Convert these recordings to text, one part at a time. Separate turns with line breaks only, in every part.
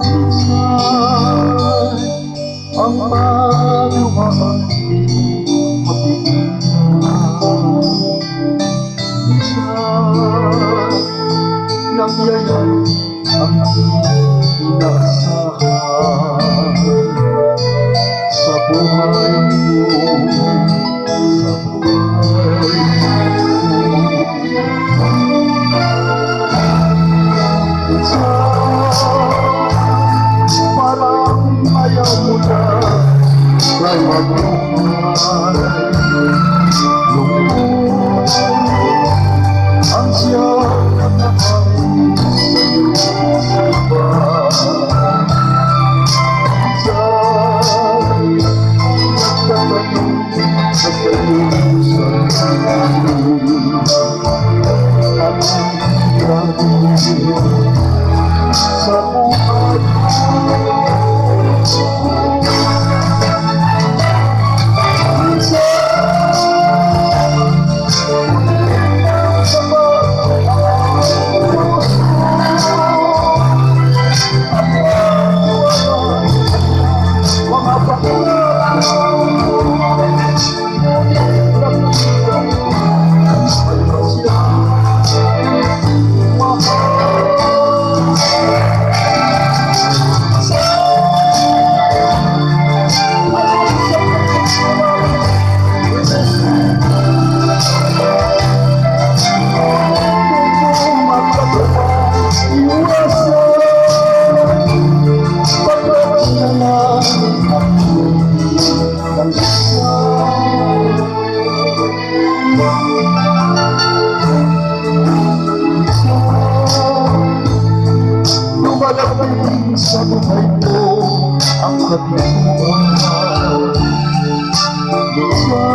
Minsan ang paglumaan mapigilan. Minsan nangyayari ang inaasahan sa buhay mo, sa buhay mo. Parang ayaw mo na kay magmahal. Lungkot ang siyang nakahain sa'yo sa iba. Minsan nagtatanong sa kalusan at grabe sa buhay mo. Lumalating sa buhay mo ang kabiguan. Minsan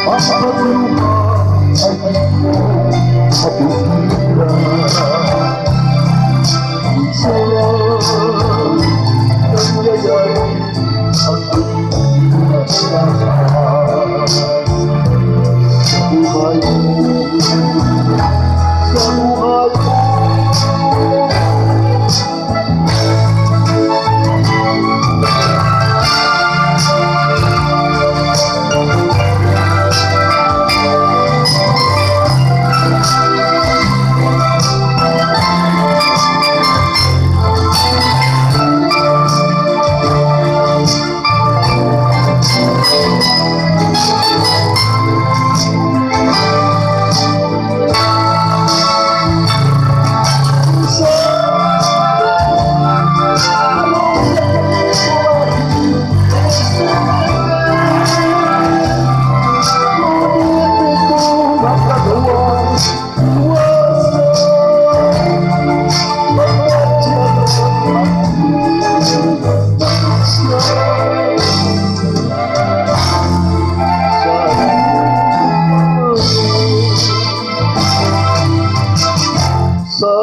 ang pagluhan ay di mo mapigilan. Minsan nangyayari ang inaasahan sa buhay mo, sa buhay mo. Sa